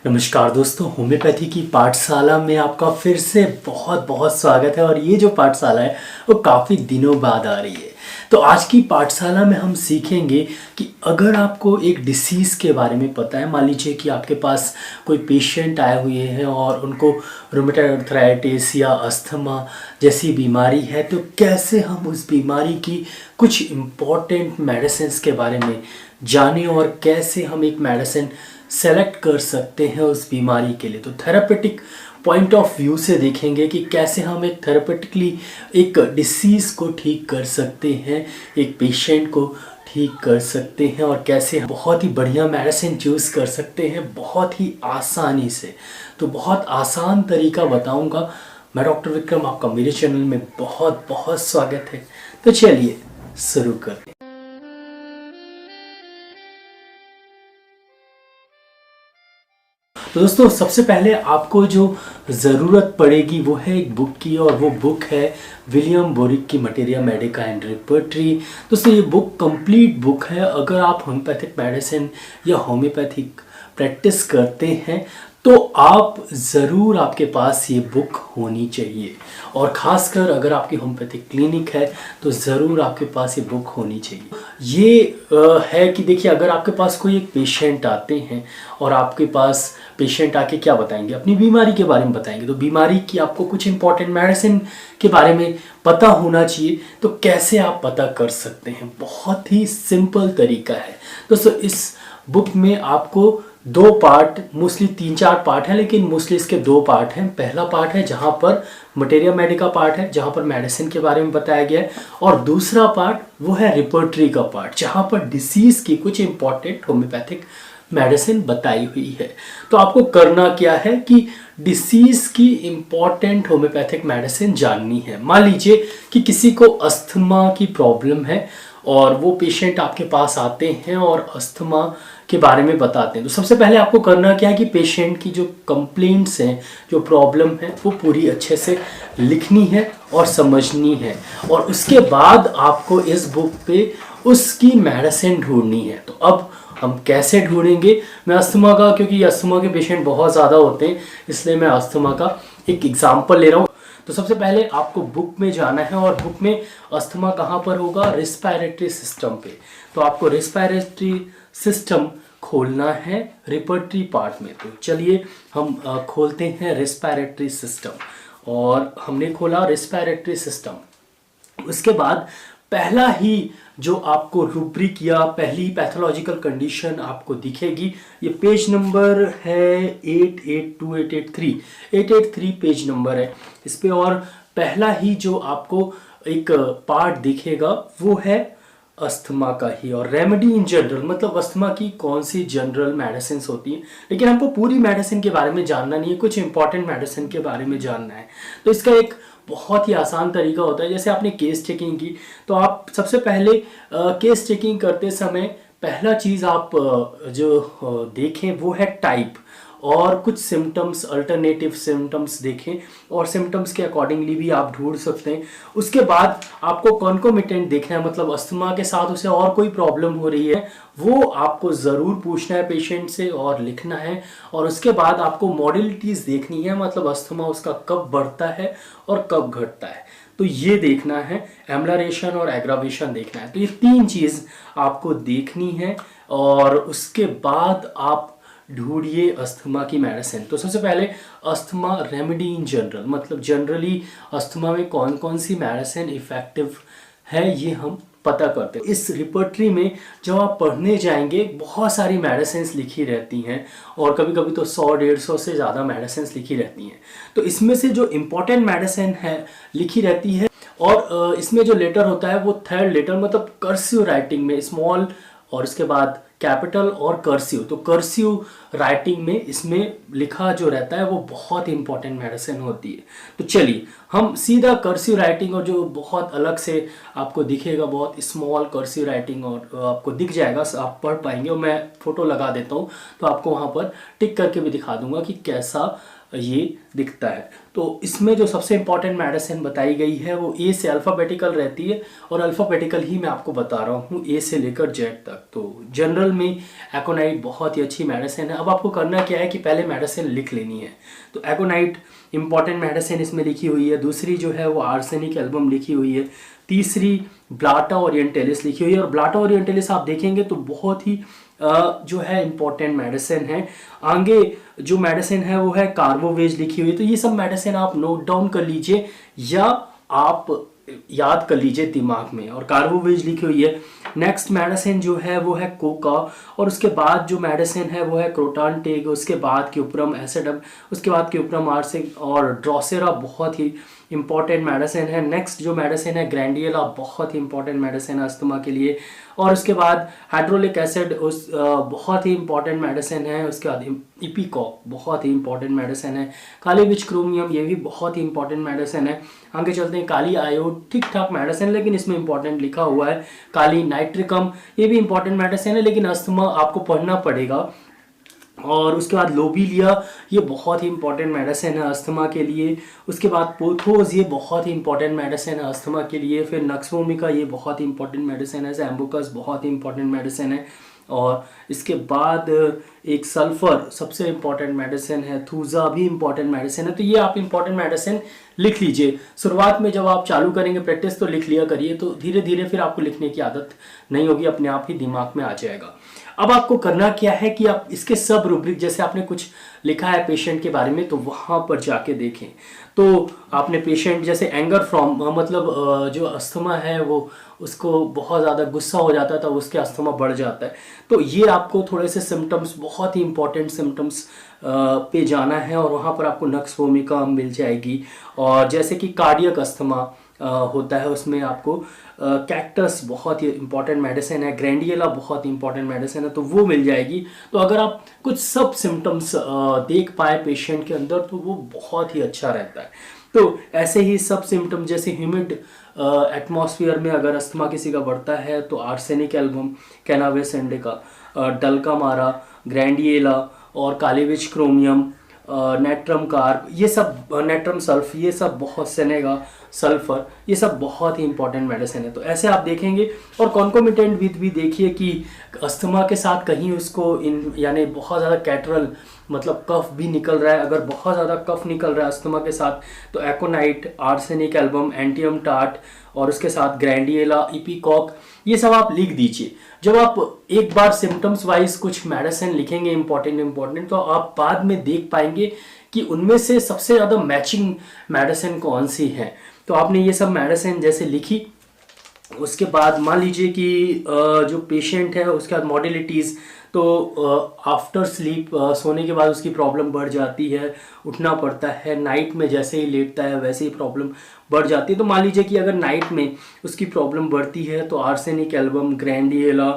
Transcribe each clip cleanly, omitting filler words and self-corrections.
नमस्कार दोस्तों, होम्योपैथी की पाठशाला में आपका फिर से बहुत बहुत स्वागत है। और ये जो पाठशाला है वो काफ़ी दिनों बाद आ रही है। तो आज की पाठशाला में हम सीखेंगे कि अगर आपको एक डिसीज़ के बारे में पता है, मान लीजिए कि आपके पास कोई पेशेंट आए हुए हैं और उनको रूमेटॉइड अर्थराइटिस या अस्थमा जैसी बीमारी है, तो कैसे हम उस बीमारी की कुछ इम्पॉर्टेंट मेडिसिन्स के बारे में जानें और कैसे हम एक मेडिसिन सेलेक्ट कर सकते हैं उस बीमारी के लिए। तो थेरापेटिक पॉइंट ऑफ व्यू से देखेंगे कि कैसे हम एक थेरापेटिकली एक डिसीज़ को ठीक कर सकते हैं, एक पेशेंट को ठीक कर सकते हैं और कैसे बहुत ही बढ़िया मेडिसिन चूज़ कर सकते हैं बहुत ही आसानी से। तो बहुत आसान तरीका बताऊंगा मैं, डॉक्टर विक्रम, आपका मेरे चैनल में बहुत बहुत स्वागत है। तो चलिए शुरू करते हैं। तो दोस्तों, सबसे पहले आपको जो ज़रूरत पड़ेगी वो है एक बुक की, और वो बुक है विलियम बोरिक की मटेरिया मेडिका एंड रिपर्टरी। दोस्तों, ये बुक कंप्लीट बुक है। अगर आप होम्योपैथिक मेडिसिन या होम्योपैथिक प्रैक्टिस करते हैं तो आप ज़रूर, आपके पास ये बुक होनी चाहिए। और ख़ासकर अगर आपकी होम्योपैथिक क्लिनिक है तो ज़रूर आपके पास ये बुक होनी चाहिए। ये है कि देखिए, अगर आपके पास कोई एक पेशेंट आते हैं और आपके पास पेशेंट आके क्या बताएंगे, अपनी बीमारी के बारे में बताएंगे, तो बीमारी की आपको कुछ इंपॉर्टेंट मेडिसिन के बारे में पता होना चाहिए। तो कैसे आप पता कर सकते हैं, बहुत ही सिंपल तरीका है दोस्तों। इस बुक में आपको दो पार्ट, मोस्टली 3-4 पार्ट हैं, लेकिन मोस्टली इसके 2 पार्ट हैं। पहला पार्ट है जहाँ पर मटेरिया मेडिका पार्ट है, जहाँ पर मेडिसिन के बारे में बताया गया है, और दूसरा पार्ट वो है रिपर्टरी का पार्ट, जहाँ पर डिसीज़ की कुछ इंपॉर्टेंट होम्योपैथिक मेडिसिन बताई हुई है। तो आपको करना क्या है कि डिसीज़ की इम्पॉर्टेंट होम्योपैथिक मेडिसिन जाननी है। मान लीजिए कि किसी को अस्थमा की प्रॉब्लम है और वो पेशेंट आपके पास आते हैं और अस्थमा के बारे में बताते हैं। तो सबसे पहले आपको करना क्या है कि पेशेंट की जो कंप्लेंट्स हैं, जो प्रॉब्लम है, वो पूरी अच्छे से लिखनी है और समझनी है। और उसके बाद आपको इस बुक पे उसकी मेडिसिन ढूंढनी है। तो अब हम कैसे ढूंढेंगे? मैं अस्थमा का, क्योंकि अस्थमा के पेशेंट बहुत ज़्यादा होते हैं, इसलिए मैं अस्थमा का एक एग्जाम्पल ले रहा हूँ। तो सबसे पहले आपको बुक में जाना है, और बुक में अस्थमा कहाँ पर होगा? रेस्पिरेटरी सिस्टम पे। तो आपको रेस्पिरेटरी सिस्टम खोलना है रिपर्टरी पार्ट में। तो चलिए हम खोलते हैं रेस्पिरेटरी सिस्टम। और हमने खोला रेस्पिरेटरी सिस्टम। उसके बाद पहला ही जो आपको रूब्रिक या पहली पैथोलॉजिकल कंडीशन आपको दिखेगी, ये पेज नंबर है 882883, 883 पेज नंबर है इस पे। और पहला ही जो आपको एक पार्ट दिखेगा वो है अस्थमा का ही, और रेमेडी इन जनरल, मतलब अस्थमा की कौन सी जनरल मेडिसिन होती हैं। लेकिन हमको पूरी मेडिसिन के बारे में जानना नहीं है, कुछ इंपॉर्टेंट मेडिसिन के बारे में जानना है। तो इसका एक बहुत ही आसान तरीका होता है। जैसे आपने केस चेकिंग की, तो आप सबसे पहले केस चेकिंग करते समय पहला चीज़ आप जो देखें वो है टाइप, और कुछ सिम्टम्स, अल्टरनेटिव सिम्टम्स देखें, और सिम्टम्स के अकॉर्डिंगली भी आप ढूंढ सकते हैं। उसके बाद आपको कॉन्कोमिटेंट देखना है, मतलब अस्थमा के साथ उसे और कोई प्रॉब्लम हो रही है, वो आपको ज़रूर पूछना है पेशेंट से और लिखना है। और उसके बाद आपको मॉडलिटीज़ देखनी है, मतलब अस्थमा उसका कब बढ़ता है और कब घटता है, तो ये देखना है। एम्बलरेशन और एग्रावेशन देखना है। तो ये 3 चीज़ आपको देखनी है, और उसके बाद आप ढूंढिए अस्थमा की मेडिसिन। तो सबसे पहले अस्थमा रेमेडी इन जनरल, मतलब जनरली अस्थमा में कौन कौन सी मेडिसिन इफेक्टिव है, ये हम पता करते हैं। इस रिपर्टरी में जब आप पढ़ने जाएंगे, बहुत सारी मेडिसिन लिखी रहती हैं, और कभी कभी तो 100-150 से ज़्यादा मेडिसिन लिखी रहती हैं। तो इसमें से जो इम्पोर्टेंट मेडिसिन है लिखी रहती है, और इसमें जो लेटर होता है वो 3rd लेटर, मतलब कर्सिव राइटिंग में स्मॉल, और उसके बाद कैपिटल और कर्सिव। तो कर्सिव राइटिंग में इसमें लिखा जो रहता है वो बहुत इंपॉर्टेंट मेडिसिन होती है। तो चलिए हम सीधा कर्सिव राइटिंग, और जो बहुत अलग से आपको दिखेगा, बहुत स्मॉल कर्सिव राइटिंग, और आपको दिख जाएगा, आप पढ़ पाएंगे। और मैं फोटो लगा देता हूँ तो आपको वहाँ पर टिक करके भी दिखा दूंगा कि कैसा ये दिखता है। तो इसमें जो सबसे इम्पॉर्टेंट मेडिसिन बताई गई है वो ए से अल्फ़ाबेटिकल रहती है, और अल्फ़ाबेटिकल ही मैं आपको बता रहा हूँ, ए से लेकर जेड तक। तो जनरल में एकोनाइट बहुत ही अच्छी मेडिसिन है। अब आपको करना क्या है कि पहले मेडिसिन लिख लेनी है। तो एकोनाइट इंपॉर्टेंट मेडिसिन इसमें लिखी हुई है। दूसरी जो है वो आर्सेनिक एल्बम लिखी हुई है। तीसरी ब्लाटा ओरिएंटलिस लिखी हुई है, और ब्लाटा ओरिएंटलिस आप देखेंगे तो बहुत ही जो है इम्पोर्टेंट मेडिसिन है। आगे जो मेडिसिन है वो है कार्बोवेज लिखी हुई है। तो ये सब मेडिसिन आप नोट डाउन कर लीजिए या आप याद कर लीजिए दिमाग में, और कार्बोवेज लिखी हुई है। नेक्स्ट मेडिसिन जो है वो है कोका, और उसके बाद जो मेडिसिन है वो है क्रोटान टेग, उसके बाद क्यूप्रम एसिडम, उसके बाद क्यूप्रम आर्सिक, और ड्रोसेरा बहुत ही इंपॉर्टेंट मेडिसिन है। नेक्स्ट जो मेडिसिन है ग्रैंडियला, बहुत ही इंपॉर्टेंट मेडिसिन है अस्थमा के लिए। और उसके बाद हाइड्रोलिक एसिड उस बहुत ही इंपॉर्टेंट मेडिसिन है। उसके बाद इपिकॉक बहुत ही इंपॉर्टेंट मेडिसिन है। काली मिर्च क्रोमियम ये भी बहुत ही इंपॉर्टेंट मेडिसिन है। आगे चलते हैं, काली आयोड ठीक ठाक मेडिसिन, लेकिन इसमें इंपॉर्टेंट लिखा हुआ है काली नाइट्रिकम, ये भी इंपॉर्टेंट मेडिसिन है, लेकिन अस्थमा आपको पढ़ना पड़ेगा। और उसके बाद लोबीलिया, ये बहुत ही इंपॉर्टेंट मेडिसिन है अस्थमा के लिए। उसके बाद पोथोस, ये बहुत ही इंपॉर्टेंट मेडिसिन है अस्थमा के लिए। फिर नक्सवोमिका, ये बहुत ही इंपॉर्टेंट मेडिसिन है। जैम्बुकस बहुत ही इंपॉर्टेंट मेडिसिन है। और इसके बाद एक सल्फर सबसे इंपॉर्टेंट मेडिसिन है। थूजा भी इंपॉर्टेंट मेडिसिन है। तो ये आप इंपॉर्टेंट मेडिसिन लिख लीजिए। शुरुआत में जब आप चालू करेंगे प्रैक्टिस तो लिख लिया करिए, तो धीरे धीरे फिर आपको लिखने की आदत नहीं होगी, अपने आप ही दिमाग में आ जाएगा। अब आपको करना क्या है कि आप इसके सब रूब्रिक, जैसे आपने कुछ लिखा है पेशेंट के बारे में, तो वहां पर जाके देखें। तो आपने पेशेंट जैसे एंगर फ्रॉम, मतलब जो अस्थमा है वो उसको बहुत ज़्यादा गुस्सा हो जाता है तो उसके अस्थमा बढ़ जाता है। तो ये आपको थोड़े से सिम्टम्स, बहुत ही इंपॉर्टेंट सिम्टम्स पे जाना है, और वहाँ पर आपको नक्स वोमिका मिल जाएगी। और जैसे कि कार्डियक अस्थमा होता है, उसमें आपको कैक्टस बहुत ही इंपॉर्टेंट मेडिसिन है। ग्रैंडियला बहुत ही इंपॉर्टेंट मेडिसिन है, तो वो मिल जाएगी। तो अगर आप कुछ सब सिम्टम्स देख पाए पेशेंट के अंदर तो वो बहुत ही अच्छा रहता है। तो ऐसे ही सब सिम्टम, जैसे ह्यूमिड एटमॉस्फेयर में अगर अस्थमा किसी का बढ़ता है तो आर्सेनिक एल्बम, कैनाबिस इंडिका, डल्का मारा, ग्रैंडियला और कालीविच क्रोमियम, नेट्रम कार्ब, ये सब, नेट्रम सल्फ, ये सब बहुत, सेनेगा सल्फर, ये सब बहुत ही इंपॉर्टेंट मेडिसिन है। तो ऐसे आप देखेंगे। और कॉन्कोमिटेंट विथ भी देखिए कि अस्थमा के साथ कहीं उसको यानी बहुत ज़्यादा कैटरल मतलब कफ भी निकल रहा है। अगर बहुत ज़्यादा कफ निकल रहा है अस्थमा के साथ तो एकोनाइट, आर्सेनिक एल्बम, एंटियम टार्ट और उसके साथ ग्रैंडियला, इपिकॉक, ये सब आप लिख दीजिए। जब आप एक बार सिम्टम्स वाइज कुछ मेडिसिन लिखेंगे इंपॉर्टेंट, तो आप बाद में देख पाएंगे कि उनमें से सबसे ज़्यादा मैचिंग मेडिसिन कौन सी है। तो आपने ये सब मेडिसिन जैसे लिखी, उसके बाद मान लीजिए कि जो पेशेंट है उसके बाद मॉडिलिटीज़, तो आफ्टर स्लीप, सोने के बाद उसकी प्रॉब्लम बढ़ जाती है, उठना पड़ता है, नाइट में जैसे ही लेटता है वैसे ही प्रॉब्लम बढ़ जाती है। तो मान लीजिए कि अगर नाइट में उसकी प्रॉब्लम बढ़ती है तो आर्सेनिक एल्बम, ग्रैंडियला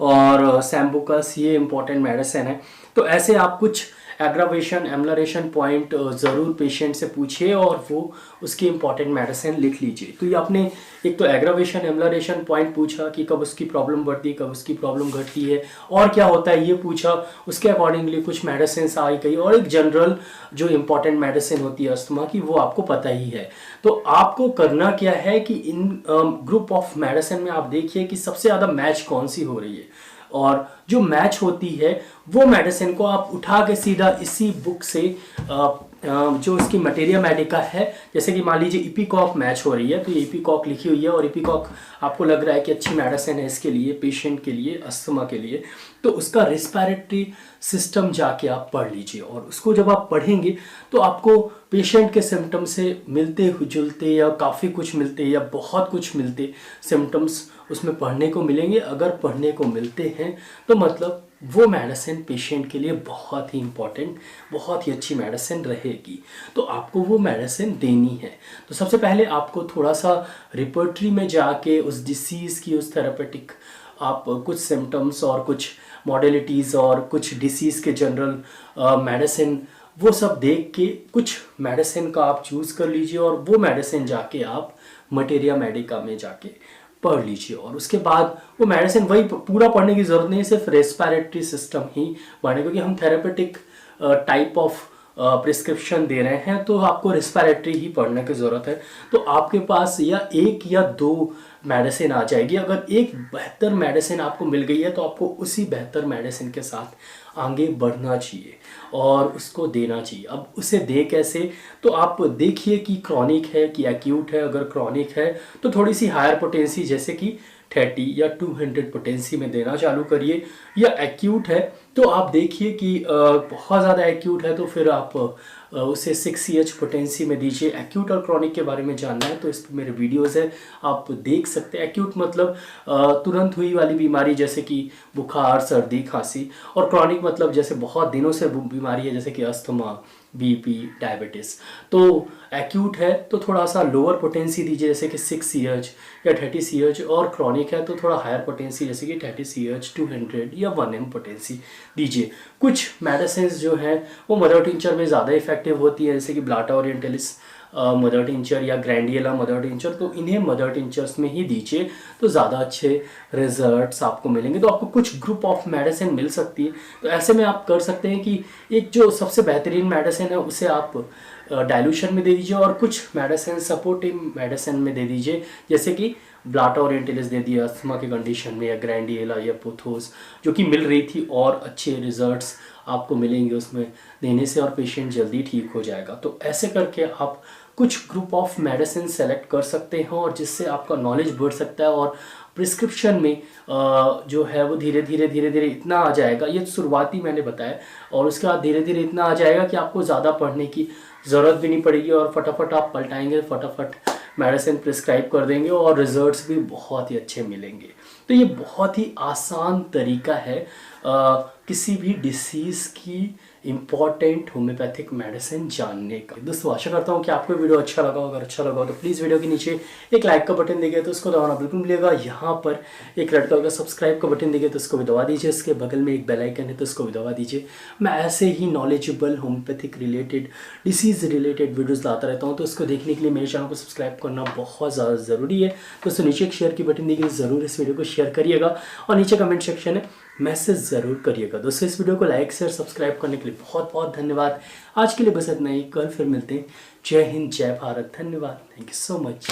और सैम्बुकस ये इंपॉर्टेंट मेडिसिन है। तो ऐसे आप कुछ एग्रावेशन, एमलरेशन पॉइंट ज़रूर पेशेंट से पूछिए और वो उसकी इंपॉर्टेंट मेडिसिन लिख लीजिए। तो ये आपने एक तो एग्रावेशन, एमलरेशन पॉइंट पूछा कि कब उसकी प्रॉब्लम बढ़ती है, कब उसकी प्रॉब्लम घटती है और क्या होता है ये पूछा, उसके अकॉर्डिंगली कुछ मेडिसिन आई गई, और एक जनरल जो इंपॉर्टेंट मेडिसिन होती है अस्थमा की वो आपको पता ही है। तो आपको करना क्या है कि इन ग्रुप ऑफ मेडिसिन में आप देखिए कि सबसे ज़्यादा मैच कौन सी हो रही है, और जो मैच होती है वो मेडिसिन को आप उठा के सीधा इसी बुक से जो इसकी मटेरिया मेडिका है, जैसे कि मान लीजिए इपिकॉक मैच हो रही है तो ये इपिकॉक लिखी हुई है और इपिकॉक आपको लग रहा है कि अच्छी मेडिसिन है इसके लिए, पेशेंट के लिए, अस्थमा के लिए, तो उसका रिस्पिरेटरी सिस्टम जाके आप पढ़ लीजिए। और उसको जब आप पढ़ेंगे तो आपको पेशेंट के सिम्टम से मिलते जुलते या काफ़ी कुछ मिलते या बहुत कुछ मिलते सिम्टम्स उसमें पढ़ने को मिलेंगे। अगर पढ़ने को मिलते हैं तो मतलब वो मेडिसिन पेशेंट के लिए बहुत ही इंपॉर्टेंट, बहुत ही अच्छी मेडिसिन रहेगी, तो आपको वो मेडिसिन देनी है। तो सबसे पहले आपको थोड़ा सा रिपर्टरी में जाके उस डिसीज़ की, उस थेरेपेटिक आप कुछ सिम्टम्स और कुछ मॉडलिटीज़ और कुछ डिसीज़ के जनरल मेडिसिन वो सब देख के कुछ मेडिसिन का आप चूज़ कर लीजिए और वो मेडिसिन जाके आप मटेरिया मेडिका में जाके पढ़ लीजिए। और उसके बाद वो मेडिसिन वही पूरा पढ़ने की ज़रूरत नहीं, सिर्फ रेस्पिरेटरी सिस्टम ही पढ़ने, क्योंकि हम थेरेपेटिक टाइप ऑफ प्रिस्क्रिप्शन दे रहे हैं तो आपको रेस्पिरेटरी ही पढ़ने की ज़रूरत है। तो आपके पास या 1 या 2 मेडिसिन आ जाएगी। अगर एक बेहतर मेडिसिन आपको मिल गई है तो आपको उसी बेहतर मेडिसिन के साथ आगे बढ़ना चाहिए और उसको देना चाहिए। अब उसे दे कैसे, तो आप देखिए कि क्रॉनिक है कि एक्यूट है। अगर क्रॉनिक है तो थोड़ी सी हायर पोटेंसी जैसे कि 30 या 200 पोटेंसी में देना चालू करिए। या एक्यूट है तो आप देखिए कि बहुत ज़्यादा एक्यूट है तो फिर आप उसे 6 पोटेंसी में दीजिए। एक्यूट और क्रॉनिक के बारे में जानना है तो इस पर मेरे वीडियोस है, आप देख सकते हैं। एक्यूट मतलब तुरंत हुई वाली बीमारी जैसे कि बुखार, सर्दी, खांसी, और क्रॉनिक मतलब जैसे बहुत दिनों से बीमारी है जैसे कि अस्थमा, बीपी, डायबिटीज़। तो एक्यूट है तो थोड़ा सा लोअर पोटेंसी दीजिए जैसे कि 6 या 30 CH, और क्रॉनिक है तो थोड़ा हायर पोटेंसी जैसे कि 30 CH, 200 या 1 M पोटेंसी दीजिए। कुछ मेडिसिन जो हैं वो मदर टिंचर में ज़्यादा इफेक्टिव होती है जैसे कि ब्लाटा ओरिएंटलिस मदर टिंचर या ग्रैंडियला मदर टिंचर, तो इन्हें मदर टिंचर्स में ही दीजिए तो ज़्यादा अच्छे रिजल्ट्स आपको मिलेंगे। तो आपको कुछ ग्रुप ऑफ मेडिसिन मिल सकती है। तो ऐसे में आप कर सकते हैं कि एक जो सबसे बेहतरीन मेडिसिन है उसे आप डाइल्यूशन में दे दीजिए और कुछ मेडिसिन सपोर्टिव मेडिसिन में दे दीजिए जैसे कि ब्लाटा ओरिएंटलिस दे दिया अस्थमा के कंडीशन में, या ग्रैंडियला या पोथोस जो कि मिल रही थी, और अच्छे रिजल्ट्स आपको मिलेंगे उसमें देने से और पेशेंट जल्दी ठीक हो जाएगा। तो ऐसे करके आप कुछ ग्रुप ऑफ मेडिसिन सेलेक्ट कर सकते हैं और जिससे आपका नॉलेज बढ़ सकता है और प्रिस्क्रिप्शन में जो है वो धीरे धीरे इतना आ जाएगा। ये शुरुआती मैंने बताया, और उसके बाद धीरे धीरे इतना आ जाएगा कि आपको ज़्यादा पढ़ने की ज़रूरत भी नहीं पड़ेगी और फटाफट आप पलटाएंगे, फटाफट मेडिसिन प्रिस्क्राइब कर देंगे और रिजल्ट्स भी बहुत ही अच्छे मिलेंगे। तो ये बहुत ही आसान तरीका है किसी भी डिसीज़ की इम्पॉर्टेंट होम्योपैथिक मेडिसिन जानने का। दोस्तों आशा करता हूँ कि आपको वीडियो अच्छा लगा होगा। अगर अच्छा लगा हो तो प्लीज़ वीडियो के नीचे एक लाइक का बटन दिखेगा तो उसको दबाना बिल्कुल मिलेगा। यहाँ पर एक रेड कलर का सब्सक्राइब का बटन दिखेगा तो उसको भी दबा दीजिए। इसके बगल में एक बेल आइकन है तो उसको भी दबा दीजिए। मैं ऐसे ही knowledgeable homeopathic related, disease related videos लाता रहता हूँ, तो उसको देखने के लिए मेरे चैनल को सब्सक्राइब करना बहुत ज़्यादा ज़रूरी है। दोस्तों नीचे एक शेयर की बटन दिखेगी, ज़रूर इस वीडियो को शेयर करिएगा और नीचे कमेंट सेक्शन है मैसेज ज़रूर करिएगा। दोस्तों इस वीडियो को लाइक शेयर सब्सक्राइब करने के लिए बहुत बहुत धन्यवाद। आज के लिए बस इतना ही, कल फिर मिलते हैं। जय हिंद, जय भारत, धन्यवाद, थैंक यू सो मच।